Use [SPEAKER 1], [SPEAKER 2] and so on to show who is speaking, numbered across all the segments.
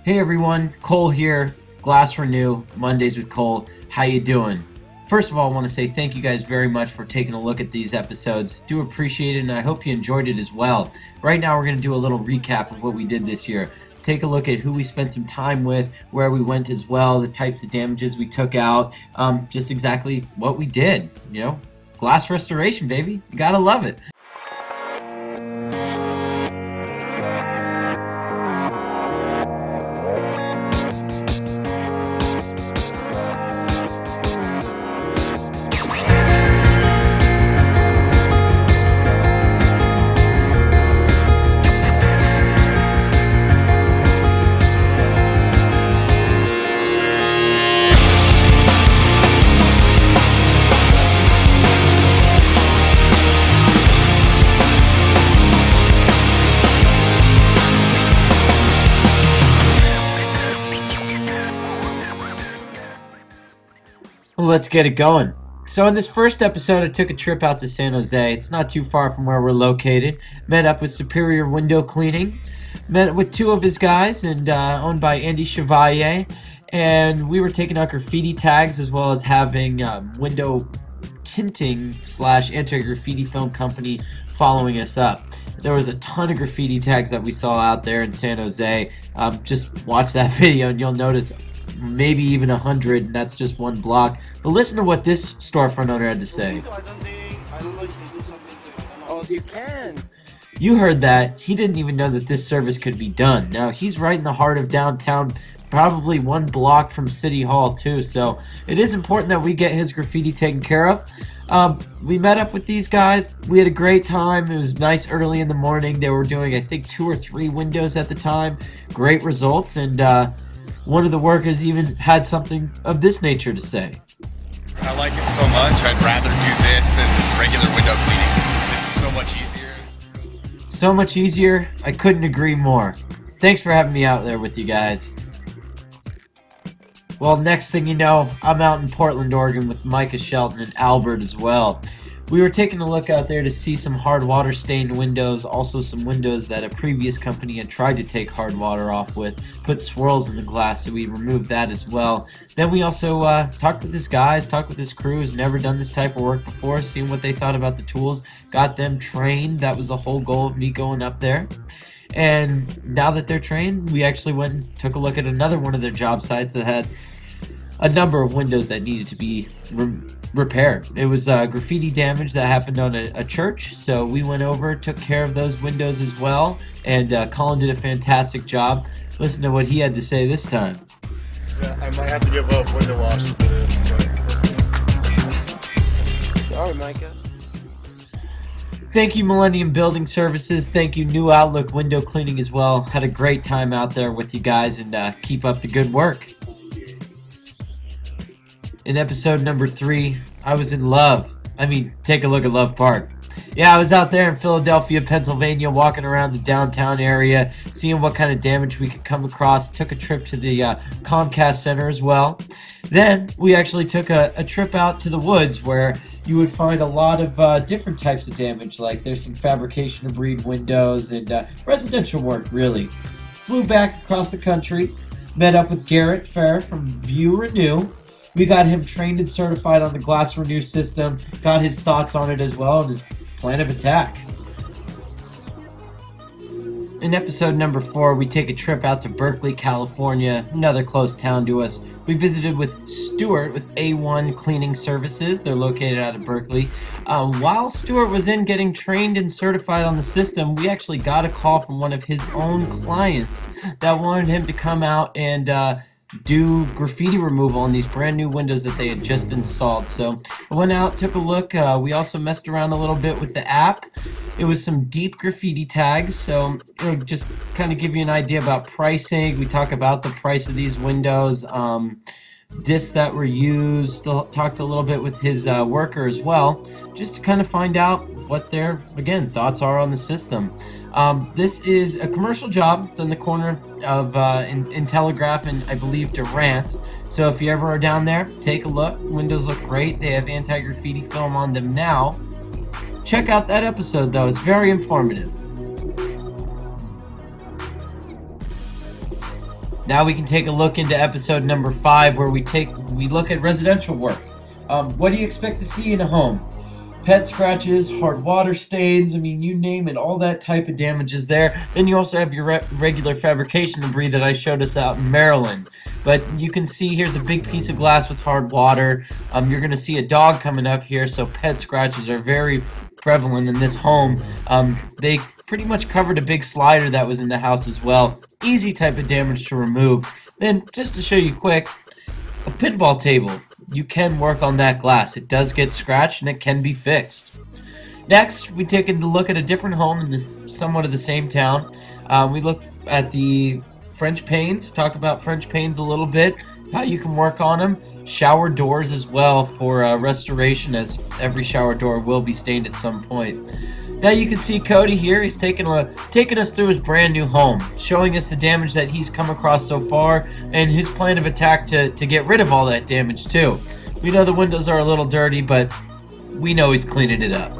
[SPEAKER 1] Hey everyone, Cole here, GlassRenu, Mondays with Cole. How you doing? First of all, I want to say thank you guys very much for taking a look at these episodes. Do appreciate it, and I hope you enjoyed it as well. Right now we're going to do a little recap of what we did this year. Take a look at who we spent some time with, where we went as well, the types of damages we took out, just exactly what we did. You know, glass restoration, baby. You gotta love it. Let's get it going. So in this first episode, I took a trip out to San Jose. It's not too far from where we're located. Met up with Superior Window Cleaning. Met with two of his guys, and owned by Andy Chevalier. And we were taking out graffiti tags as well as having window tinting / anti-graffiti film company following us up. There was a ton of graffiti tags that we saw out there in San Jose. Just watch that video and you'll notice maybe even 100, and that's just one block. But listen to what this storefront owner had to say.
[SPEAKER 2] Oh, you can.
[SPEAKER 1] You heard that. He didn't even know that this service could be done. Now, he's right in the heart of downtown, probably one block from City Hall, too. So it is important that we get his graffiti taken care of. We met up with these guys. We had a great time. It was nice early in the morning. They were doing, I think, 2 or 3 windows at the time. Great results, and one of the workers even had something of this nature to say.
[SPEAKER 3] I like it so much, I'd rather do this than regular window cleaning. This is so much easier.
[SPEAKER 1] So much easier. I couldn't agree more. Thanks for having me out there with you guys. Well, next thing you know, I'm out in Portland, Oregon with Micah Shelton and Albert as well. We were taking a look out there to see some hard water stained windows, also some windows that a previous company had tried to take hard water off with, put swirls in the glass, so we removed that as well. Then we also talked with his guys, talked with his crew who's never done this type of work before, seeing what they thought about the tools, got them trained. That was the whole goal of me going up there. And now that they're trained, we actually went and took a look at another one of their job sites that had a number of windows that needed to be repaired. It was graffiti damage that happened on a church, so we went over, took care of those windows as well, and Colin did a fantastic job. Listen to what he had to say this time.
[SPEAKER 4] Yeah, I might have to give up window washing for this, but
[SPEAKER 2] Sorry, Micah.
[SPEAKER 1] Thank you, Millennium Building Services. Thank you, New Outlook Window Cleaning as well. Had a great time out there with you guys, and keep up the good work. In episode number 3, I was in love. I mean, take a look at Love Park. Yeah, I was out there in Philadelphia, Pennsylvania, walking around the downtown area, seeing what kind of damage we could come across. Took a trip to the Comcast Center as well. Then we actually took a trip out to the woods where you would find a lot of different types of damage. Like there's some fabrication of breed windows and residential work, really. Flew back across the country, met up with Garrett Fair from View Renew. We got him trained and certified on the GlassRenu system, got his thoughts on it as well, and his plan of attack. In episode number 4, we take a trip out to Berkeley, California, another close town to us. We visited with Stuart with A1 Cleaning Services. They're located out of Berkeley. While Stuart was in getting trained and certified on the system, we actually got a call from one of his own clients that wanted him to come out and do graffiti removal on these brand new windows that they had just installed. So I went out, took a look. We also messed around a little bit with the app. It was some deep graffiti tags, so it'll just kind of give you an idea about pricing. We talk about the price of these windows, discs that were used. Talked a little bit with his worker as well, just to kind of find out what their, again, thoughts are on the system. This is a commercial job. It's on the corner of in Telegraph and I believe Durant. So if you ever are down there, take a look. Windows look great. They have anti-graffiti film on them now. Check out that episode though. It's very informative. Now we can take a look into episode number 5, where we look at residential work. What do you expect to see in a home? Pet scratches, hard water stains, I mean, you name it, all that type of damage is there. Then you also have your regular fabrication debris that I showed us out in Maryland. But you can see here's a big piece of glass with hard water. You're going to see a dog coming up here, so pet scratches are very prevalent in this home. They pretty much covered a big slider that was in the house as well. Easy type of damage to remove. Then, just to show you quick, a pinball table. You can work on that glass. It does get scratched and it can be fixed. Next, we take a look at a different home in somewhat of the same town. We look at the French panes, talk about French panes a little bit, how you can work on them. Shower doors as well for restoration, as every shower door will be stained at some point. Now you can see Cody here. He's taking us through his brand new home, showing us the damage that he's come across so far and his plan of attack to get rid of all that damage too. We know the windows are a little dirty, but we know he's cleaning it up.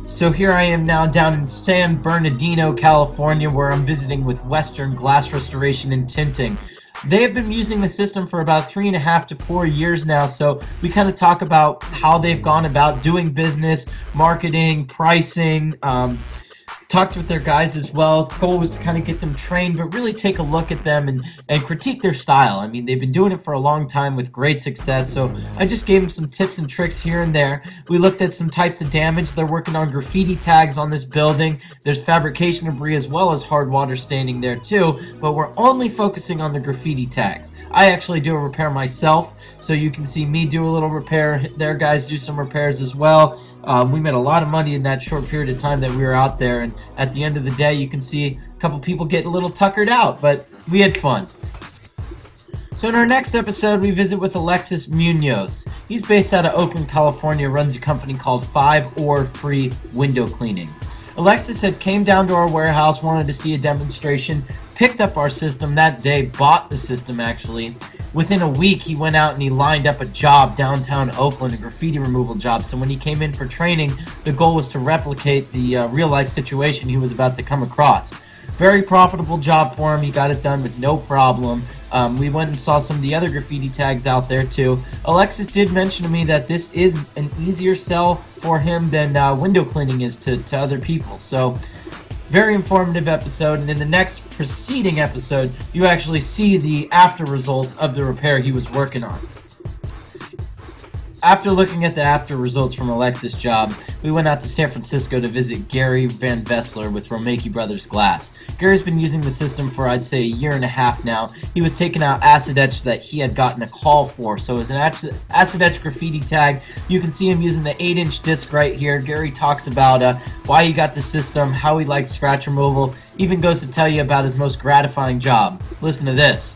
[SPEAKER 1] So here I am now down in San Bernardino, California, where I'm visiting with Western Glass Restoration and Tinting. They have been using the system for about 3.5 to 4 years now, so we kind of talk about how they've gone about doing business, marketing, pricing, talked with their guys as well. The goal was to kind of get them trained, but really take a look at them and critique their style. I mean, they've been doing it for a long time with great success, so I just gave them some tips and tricks here and there. We looked at some types of damage. They're working on graffiti tags on this building. There's fabrication debris as well as hard water staining there too, but we're only focusing on the graffiti tags. I actually do a repair myself, so you can see me do a little repair. Their guys do some repairs as well. We made a lot of money in that short period of time that we were out there, and at the end of the day you can see a couple people get a little tuckered out, but we had fun. So in our next episode we visit with Alexis Munoz. He's based out of Oakland, California, runs a company called 5 Or Free Window Cleaning. Alexis came down to our warehouse, wanted to see a demonstration, picked up our system that day, bought the system actually. Within a week, he went out and he lined up a job downtown Oakland, a graffiti removal job. So when he came in for training, the goal was to replicate the real-life situation he was about to come across. Very profitable job for him. He got it done with no problem. We went and saw some of the other graffiti tags out there too. Alexis did mention to me that this is an easier sell for him than window cleaning is to other people. So very informative episode, and in the next preceding episode, you actually see the after results of the repair he was working on. After looking at the after results from Alexis' job, we went out to San Francisco to visit Gary Van Besler with Romaki Brothers Glass. Gary's been using the system for, I'd say, 1.5 years now. He was taking out acid etch that he had gotten a call for. So as an acid etch graffiti tag, you can see him using the 8-inch disc right here. Gary talks about why he got the system, how he likes scratch removal, even goes to tell you about his most gratifying job. Listen to this.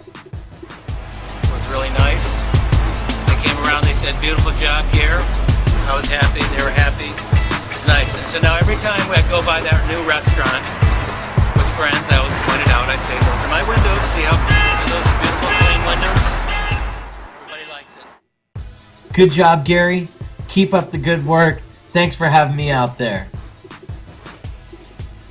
[SPEAKER 2] It was really nice. They said, beautiful job here. I was happy, they were happy. It was nice. And so now every time I go by that new restaurant with friends, I always point it out. I say, those are my windows. See how those are beautiful, clean windows? Everybody likes it.
[SPEAKER 1] Good job, Gary. Keep up the good work. Thanks for having me out there.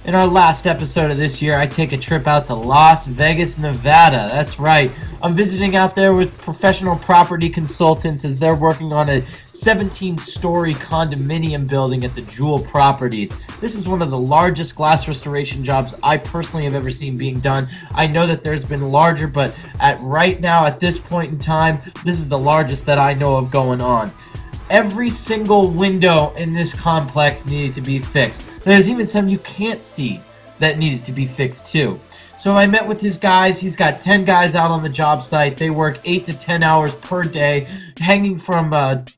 [SPEAKER 1] In our last episode of this year, I take a trip out to Las Vegas, Nevada. That's right. I'm visiting out there with professional property consultants as they're working on a 17-story condominium building at the Jewel Properties. This is one of the largest glass restoration jobs I personally have ever seen being done. I know that there's been larger, but right now, at this point in time, this is the largest that I know of going on. Every single window in this complex needed to be fixed. There's even some you can't see that needed to be fixed too. So I met with his guys. He's got 10 guys out on the job site. They work 8 to 10 hours per day, hanging from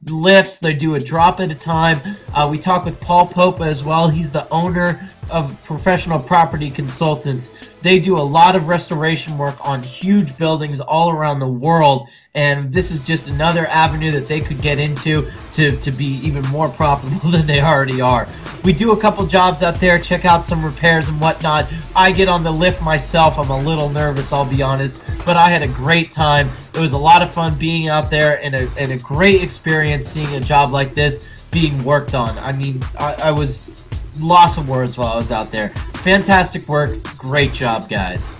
[SPEAKER 1] lifts. They do a drop at a time. We talk with Paul Popa as well. He's the owner of Professional Property Consultants. They do a lot of restoration work on huge buildings all around the world, and this is just another avenue that they could get into to be even more profitable than they already are. We do a couple jobs out there, check out some repairs and whatnot. I get on the lift myself. I'm a little nervous, I'll be honest, but I had a great time. It was a lot of fun being out there, and a great experience seeing a job like this being worked on. I mean, I was lost of words while I was out there. Fantastic work. Great job, guys.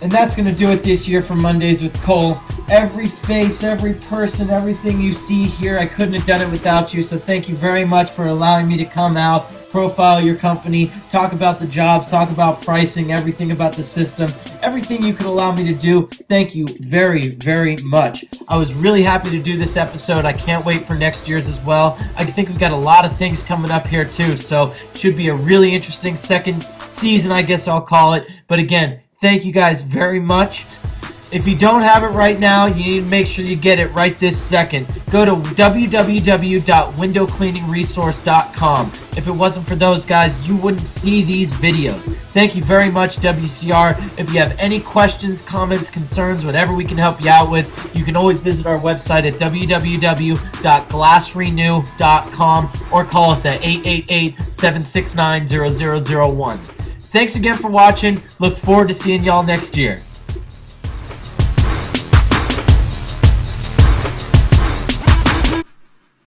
[SPEAKER 1] And that's going to do it this year for Mondays with Cole. Every face, every person, everything you see here, I couldn't have done it without you. So thank you very much for allowing me to come out, profile your company, talk about the jobs, talk about pricing, everything about the system, everything you could allow me to do. Thank you very, very much. I was really happy to do this episode. I can't wait for next year's as well. I think we've got a lot of things coming up here too, so should be a really interesting second season, I guess I'll call it. But again, thank you guys very much. If you don't have it right now, you need to make sure you get it right this second. Go to www.windowcleaningresource.com. If it wasn't for those guys, you wouldn't see these videos. Thank you very much, WCR. If you have any questions, comments, concerns, whatever we can help you out with, you can always visit our website at www.glassrenew.com or call us at 888-769-0001. Thanks again for watching. Look forward to seeing y'all next year.